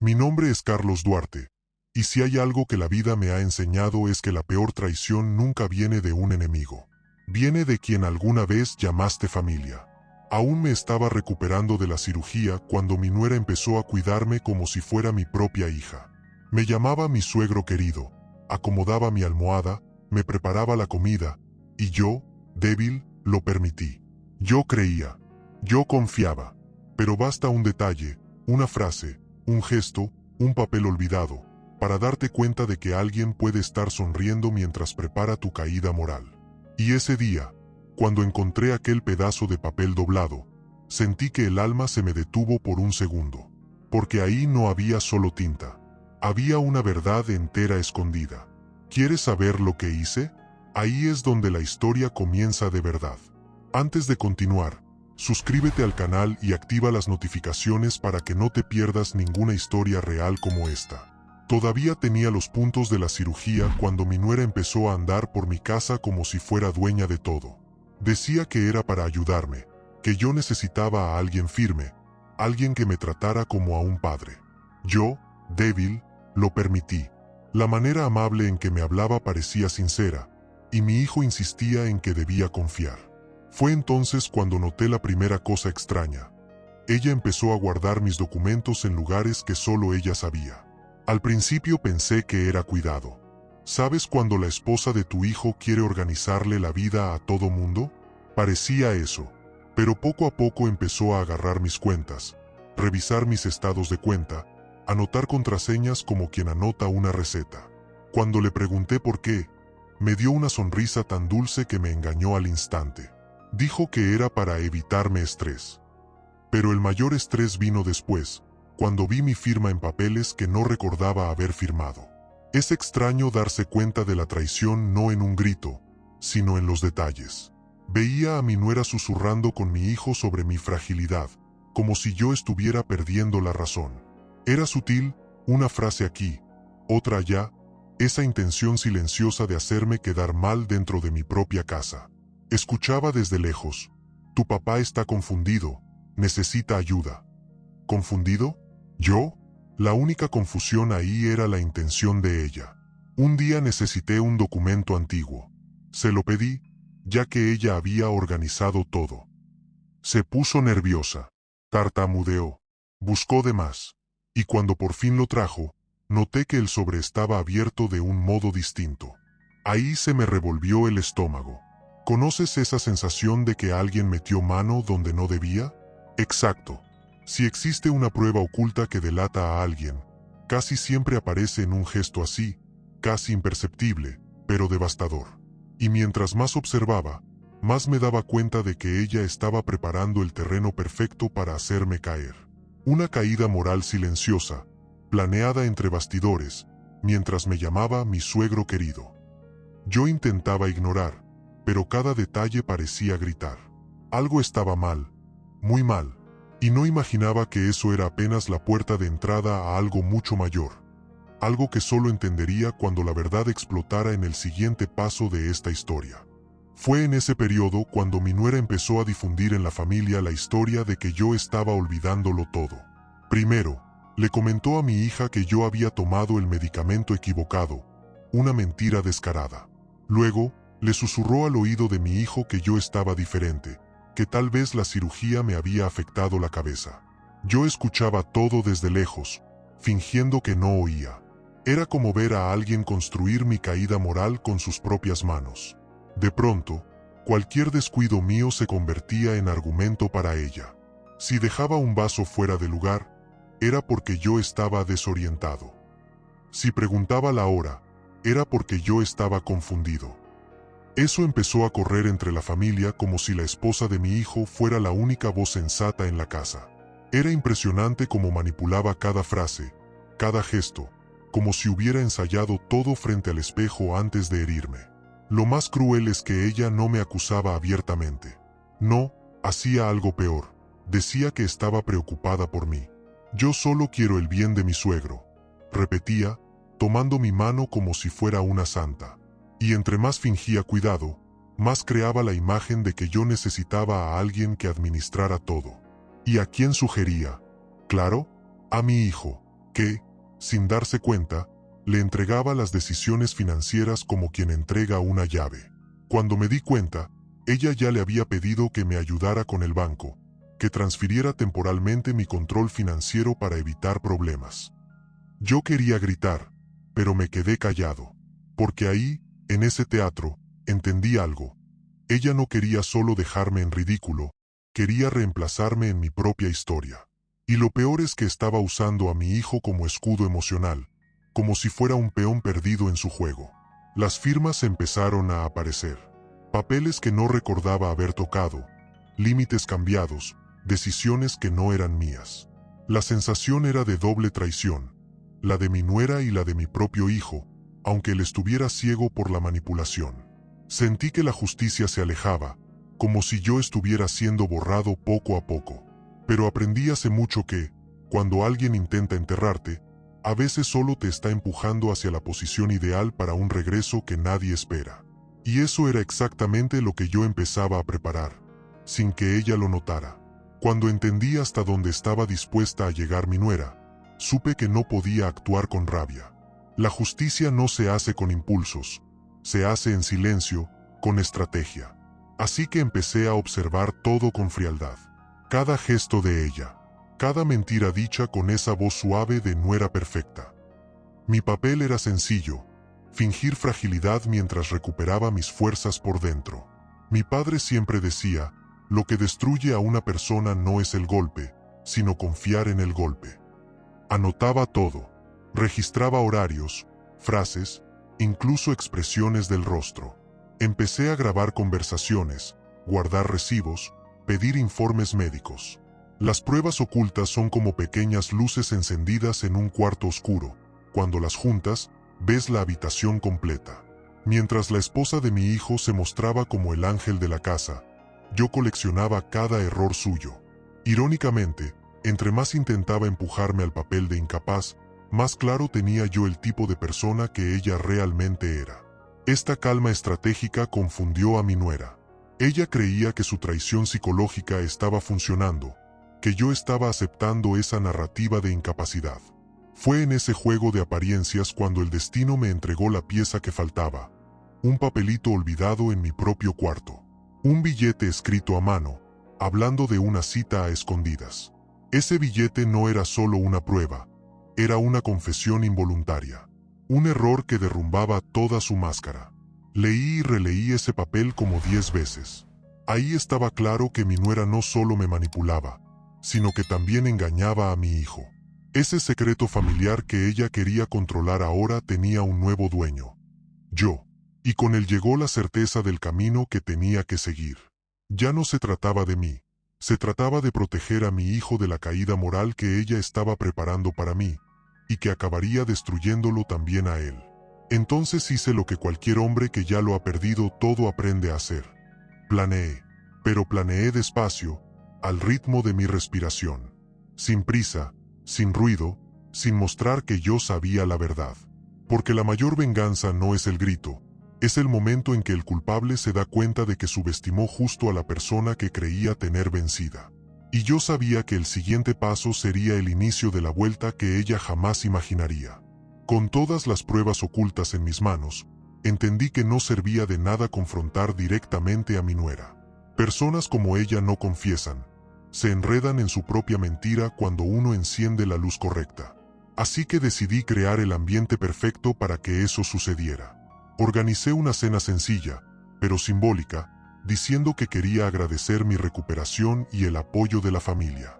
Mi nombre es Carlos Duarte, y si hay algo que la vida me ha enseñado es que la peor traición nunca viene de un enemigo. Viene de quien alguna vez llamaste familia. Aún me estaba recuperando de la cirugía cuando mi nuera empezó a cuidarme como si fuera mi propia hija. Me llamaba mi suegro querido, acomodaba mi almohada, me preparaba la comida, y yo, débil, lo permití. Yo creía, yo confiaba, pero basta un detalle, una frase, un gesto, un papel olvidado, para darte cuenta de que alguien puede estar sonriendo mientras prepara tu caída moral. Y ese día, cuando encontré aquel pedazo de papel doblado, sentí que el alma se me detuvo por un segundo, porque ahí no había solo tinta, había una verdad entera escondida. ¿Quieres saber lo que hice? Ahí es donde la historia comienza de verdad. Antes de continuar, suscríbete al canal y activa las notificaciones para que no te pierdas ninguna historia real como esta. Todavía tenía los puntos de la cirugía cuando mi nuera empezó a andar por mi casa como si fuera dueña de todo. Decía que era para ayudarme, que yo necesitaba a alguien firme, alguien que me tratara como a un padre. Yo, débil, lo permití. La manera amable en que me hablaba parecía sincera, y mi hijo insistía en que debía confiar. Fue entonces cuando noté la primera cosa extraña. Ella empezó a guardar mis documentos en lugares que solo ella sabía. Al principio pensé que era cuidado. ¿Sabes cuando la esposa de tu hijo quiere organizarle la vida a todo mundo? Parecía eso, pero poco a poco empezó a agarrar mis cuentas, revisar mis estados de cuenta, anotar contraseñas como quien anota una receta. Cuando le pregunté por qué, me dio una sonrisa tan dulce que me engañó al instante. Dijo que era para evitarme estrés. Pero el mayor estrés vino después, cuando vi mi firma en papeles que no recordaba haber firmado. Es extraño darse cuenta de la traición no en un grito, sino en los detalles. Veía a mi nuera susurrando con mi hijo sobre mi fragilidad, como si yo estuviera perdiendo la razón. Era sutil, una frase aquí, otra allá, esa intención silenciosa de hacerme quedar mal dentro de mi propia casa. Escuchaba desde lejos, tu papá está confundido, necesita ayuda. ¿Confundido? ¿Yo? La única confusión ahí era la intención de ella. Un día necesité un documento antiguo. Se lo pedí, ya que ella había organizado todo. Se puso nerviosa, tartamudeó, buscó de más, y cuando por fin lo trajo, noté que el sobre estaba abierto de un modo distinto. Ahí se me revolvió el estómago. ¿Conoces esa sensación de que alguien metió mano donde no debía? Exacto. Si existe una prueba oculta que delata a alguien, casi siempre aparece en un gesto así, casi imperceptible, pero devastador. Y mientras más observaba, más me daba cuenta de que ella estaba preparando el terreno perfecto para hacerme caer. Una caída moral silenciosa, planeada entre bastidores, mientras me llamaba mi suegro querido. Yo intentaba ignorar, pero cada detalle parecía gritar. Algo estaba mal, muy mal, y no imaginaba que eso era apenas la puerta de entrada a algo mucho mayor, algo que solo entendería cuando la verdad explotara en el siguiente paso de esta historia. Fue en ese periodo cuando mi nuera empezó a difundir en la familia la historia de que yo estaba olvidándolo todo. Primero, le comentó a mi hija que yo había tomado el medicamento equivocado, una mentira descarada. Luego, le susurró al oído de mi hijo que yo estaba diferente, que tal vez la cirugía me había afectado la cabeza. Yo escuchaba todo desde lejos, fingiendo que no oía. Era como ver a alguien construir mi caída moral con sus propias manos. De pronto, cualquier descuido mío se convertía en argumento para ella. Si dejaba un vaso fuera de lugar, era porque yo estaba desorientado. Si preguntaba la hora, era porque yo estaba confundido. Eso empezó a correr entre la familia como si la esposa de mi hijo fuera la única voz sensata en la casa. Era impresionante cómo manipulaba cada frase, cada gesto, como si hubiera ensayado todo frente al espejo antes de herirme. Lo más cruel es que ella no me acusaba abiertamente. No, hacía algo peor. Decía que estaba preocupada por mí. Yo solo quiero el bien de mi suegro, repetía, tomando mi mano como si fuera una santa. Y entre más fingía cuidado, más creaba la imagen de que yo necesitaba a alguien que administrara todo. ¿Y a quién sugería? Claro, a mi hijo. que, sin darse cuenta, le entregaba las decisiones financieras como quien entrega una llave. Cuando me di cuenta, ella ya le había pedido que me ayudara con el banco, que transfiriera temporalmente mi control financiero para evitar problemas. Yo quería gritar, pero me quedé callado, porque ahí, en ese teatro, entendí algo. Ella no quería solo dejarme en ridículo, quería reemplazarme en mi propia historia. Y lo peor es que estaba usando a mi hijo como escudo emocional, como si fuera un peón perdido en su juego. Las firmas empezaron a aparecer. Papeles que no recordaba haber tocado, límites cambiados, decisiones que no eran mías. La sensación era de doble traición, la de mi nuera y la de mi propio hijo, aunque él estuviera ciego por la manipulación. Sentí que la justicia se alejaba, como si yo estuviera siendo borrado poco a poco. Pero aprendí hace mucho que, cuando alguien intenta enterrarte, a veces solo te está empujando hacia la posición ideal para un regreso que nadie espera. Y eso era exactamente lo que yo empezaba a preparar, sin que ella lo notara. Cuando entendí hasta dónde estaba dispuesta a llegar mi nuera, supe que no podía actuar con rabia. La justicia no se hace con impulsos, se hace en silencio, con estrategia. Así que empecé a observar todo con frialdad. Cada gesto de ella, cada mentira dicha con esa voz suave de nuera perfecta. Mi papel era sencillo, fingir fragilidad mientras recuperaba mis fuerzas por dentro. Mi padre siempre decía, lo que destruye a una persona no es el golpe, sino confiar en el golpe. Anotaba todo, registraba horarios, frases, incluso expresiones del rostro. Empecé a grabar conversaciones, guardar recibos, pedir informes médicos. Las pruebas ocultas son como pequeñas luces encendidas en un cuarto oscuro. Cuando las juntas, ves la habitación completa. Mientras la esposa de mi hijo se mostraba como el ángel de la casa, yo coleccionaba cada error suyo. Irónicamente, entre más intentaba empujarme al papel de incapaz, más claro tenía yo el tipo de persona que ella realmente era. Esta calma estratégica confundió a mi nuera. Ella creía que su traición psicológica estaba funcionando, que yo estaba aceptando esa narrativa de incapacidad. Fue en ese juego de apariencias cuando el destino me entregó la pieza que faltaba. Un papelito olvidado en mi propio cuarto. Un billete escrito a mano, hablando de una cita a escondidas. Ese billete no era solo una prueba, era una confesión involuntaria. Un error que derrumbaba toda su máscara. Leí y releí ese papel como 10 veces. Ahí estaba claro que mi nuera no solo me manipulaba, sino que también engañaba a mi hijo. Ese secreto familiar que ella quería controlar ahora tenía un nuevo dueño. Yo. Y con él llegó la certeza del camino que tenía que seguir. Ya no se trataba de mí. Se trataba de proteger a mi hijo de la caída moral que ella estaba preparando para mí, y que acabaría destruyéndolo también a él. Entonces hice lo que cualquier hombre que ya lo ha perdido todo aprende a hacer. Planeé, pero planeé despacio, al ritmo de mi respiración. Sin prisa, sin ruido, sin mostrar que yo sabía la verdad. Porque la mayor venganza no es el grito, es el momento en que el culpable se da cuenta de que subestimó justo a la persona que creía tener vencida. Y yo sabía que el siguiente paso sería el inicio de la vuelta que ella jamás imaginaría. Con todas las pruebas ocultas en mis manos, entendí que no servía de nada confrontar directamente a mi nuera. Personas como ella no confiesan, se enredan en su propia mentira cuando uno enciende la luz correcta. Así que decidí crear el ambiente perfecto para que eso sucediera. Organicé una cena sencilla, pero simbólica, diciendo que quería agradecer mi recuperación y el apoyo de la familia.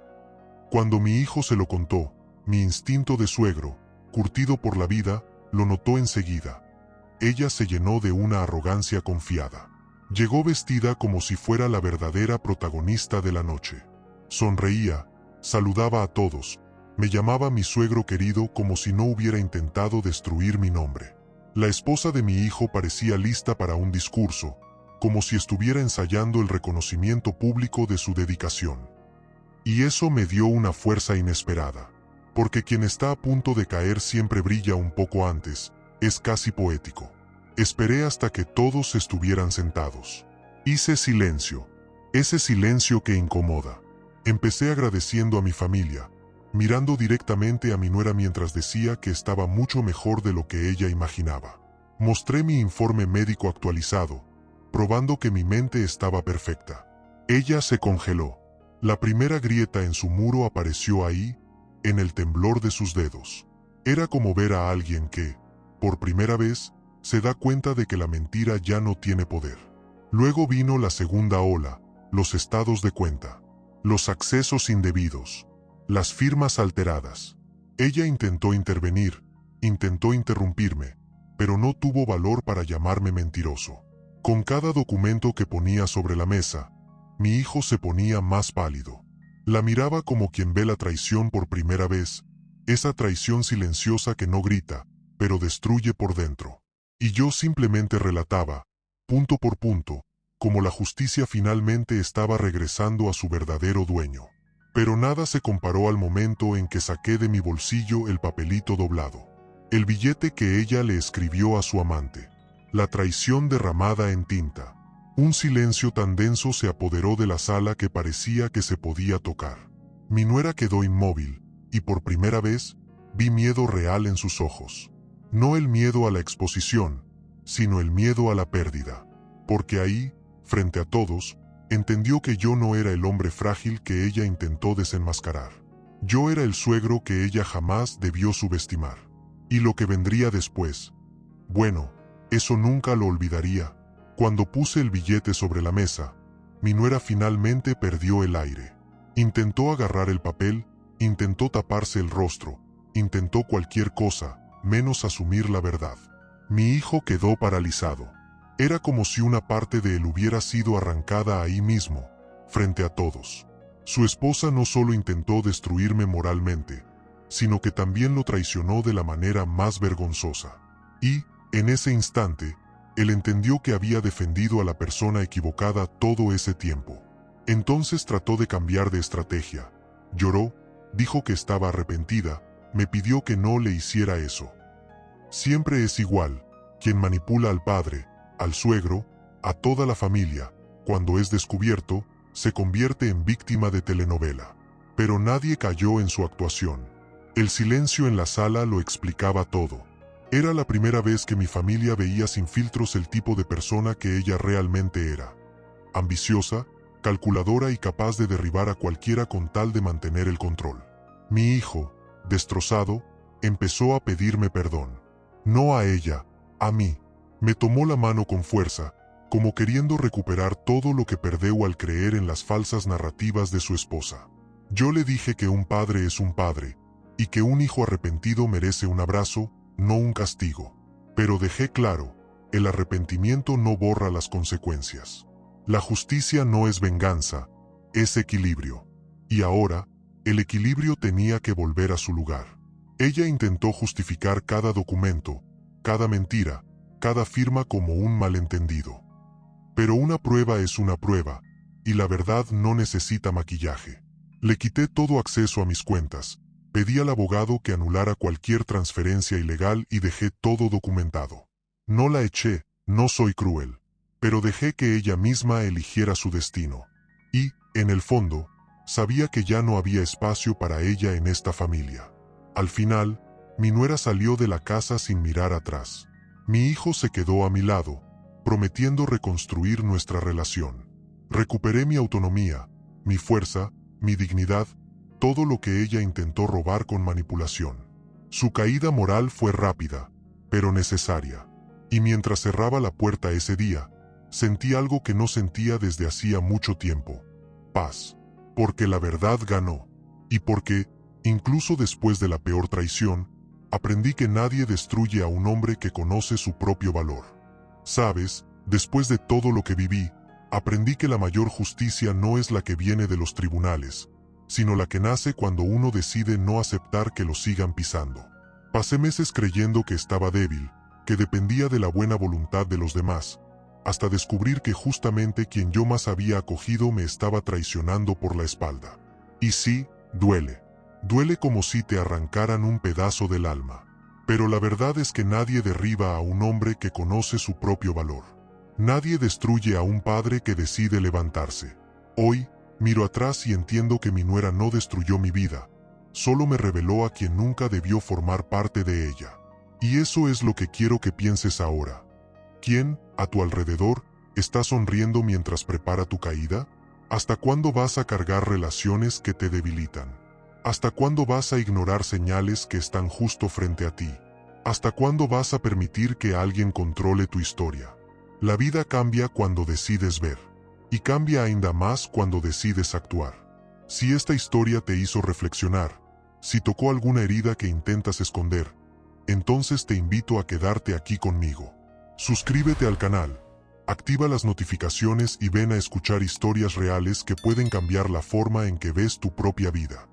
Cuando mi hijo se lo contó, mi instinto de suegro, curtido por la vida, lo notó enseguida. Ella se llenó de una arrogancia confiada. Llegó vestida como si fuera la verdadera protagonista de la noche. Sonreía, saludaba a todos, me llamaba mi suegro querido como si no hubiera intentado destruir mi nombre. La esposa de mi hijo parecía lista para un discurso, como si estuviera ensayando el reconocimiento público de su dedicación. Y eso me dio una fuerza inesperada, porque quien está a punto de caer siempre brilla un poco antes, es casi poético. Esperé hasta que todos estuvieran sentados. Hice silencio, ese silencio que incomoda. Empecé agradeciendo a mi familia, mirando directamente a mi nuera mientras decía que estaba mucho mejor de lo que ella imaginaba. Mostré mi informe médico actualizado, probando que mi mente estaba perfecta. Ella se congeló. La primera grieta en su muro apareció ahí, en el temblor de sus dedos. Era como ver a alguien que, por primera vez, se da cuenta de que la mentira ya no tiene poder. Luego vino la segunda ola, los estados de cuenta, los accesos indebidos, las firmas alteradas. Ella intentó intervenir, intentó interrumpirme, pero no tuvo valor para llamarme mentiroso. Con cada documento que ponía sobre la mesa, mi hijo se ponía más pálido. La miraba como quien ve la traición por primera vez, esa traición silenciosa que no grita, pero destruye por dentro. Y yo simplemente relataba, punto por punto, como la justicia finalmente estaba regresando a su verdadero dueño. Pero nada se comparó al momento en que saqué de mi bolsillo el papelito doblado. El billete que ella le escribió a su amante. La traición derramada en tinta. Un silencio tan denso se apoderó de la sala que parecía que se podía tocar. Mi nuera quedó inmóvil, y por primera vez, vi miedo real en sus ojos. No el miedo a la exposición, sino el miedo a la pérdida. Porque ahí, frente a todos, entendió que yo no era el hombre frágil que ella intentó desenmascarar. Yo era el suegro que ella jamás debió subestimar. Y lo que vendría después, bueno, eso nunca lo olvidaría. Cuando puse el billete sobre la mesa, mi nuera finalmente perdió el aire. Intentó agarrar el papel, intentó taparse el rostro, intentó cualquier cosa, menos asumir la verdad. Mi hijo quedó paralizado. Era como si una parte de él hubiera sido arrancada ahí mismo, frente a todos. Su esposa no solo intentó destruirme moralmente, sino que también lo traicionó de la manera más vergonzosa. Y, en ese instante, él entendió que había defendido a la persona equivocada todo ese tiempo. Entonces trató de cambiar de estrategia. Lloró, dijo que estaba arrepentida, me pidió que no le hiciera eso. Siempre es igual, quien manipula al padre, al suegro, a toda la familia, cuando es descubierto, se convierte en víctima de telenovela. Pero nadie cayó en su actuación. El silencio en la sala lo explicaba todo. Era la primera vez que mi familia veía sin filtros el tipo de persona que ella realmente era. Ambiciosa, calculadora y capaz de derribar a cualquiera con tal de mantener el control. Mi hijo, destrozado, empezó a pedirme perdón. No a ella, a mí. Me tomó la mano con fuerza, como queriendo recuperar todo lo que perdió al creer en las falsas narrativas de su esposa. Yo le dije que un padre es un padre, y que un hijo arrepentido merece un abrazo, no un castigo. Pero dejé claro, el arrepentimiento no borra las consecuencias. La justicia no es venganza, es equilibrio. Y ahora, el equilibrio tenía que volver a su lugar. Ella intentó justificar cada documento, cada mentira, cada firma como un malentendido. Pero una prueba es una prueba, y la verdad no necesita maquillaje. Le quité todo acceso a mis cuentas, pedí al abogado que anulara cualquier transferencia ilegal y dejé todo documentado. No la eché, no soy cruel, pero dejé que ella misma eligiera su destino. Y, en el fondo, sabía que ya no había espacio para ella en esta familia. Al final, mi nuera salió de la casa sin mirar atrás. Mi hijo se quedó a mi lado, prometiendo reconstruir nuestra relación. Recuperé mi autonomía, mi fuerza, mi dignidad, todo lo que ella intentó robar con manipulación. Su caída moral fue rápida, pero necesaria. Y mientras cerraba la puerta ese día, sentí algo que no sentía desde hacía mucho tiempo. Paz. Porque la verdad ganó. Y porque, incluso después de la peor traición, aprendí que nadie destruye a un hombre que conoce su propio valor. Sabes, después de todo lo que viví, aprendí que la mayor justicia no es la que viene de los tribunales, sino la que nace cuando uno decide no aceptar que lo sigan pisando. Pasé meses creyendo que estaba débil, que dependía de la buena voluntad de los demás, hasta descubrir que justamente quien yo más había acogido me estaba traicionando por la espalda. Y sí, duele. Duele como si te arrancaran un pedazo del alma. Pero la verdad es que nadie derriba a un hombre que conoce su propio valor. Nadie destruye a un padre que decide levantarse. Hoy, miro atrás y entiendo que mi nuera no destruyó mi vida, solo me reveló a quien nunca debió formar parte de ella. Y eso es lo que quiero que pienses ahora. ¿Quién, a tu alrededor, está sonriendo mientras prepara tu caída? ¿Hasta cuándo vas a cargar relaciones que te debilitan? ¿Hasta cuándo vas a ignorar señales que están justo frente a ti? ¿Hasta cuándo vas a permitir que alguien controle tu historia? La vida cambia cuando decides ver. Y cambia ainda más cuando decides actuar. Si esta historia te hizo reflexionar, si tocó alguna herida que intentas esconder, entonces te invito a quedarte aquí conmigo. Suscríbete al canal, activa las notificaciones y ven a escuchar historias reales que pueden cambiar la forma en que ves tu propia vida.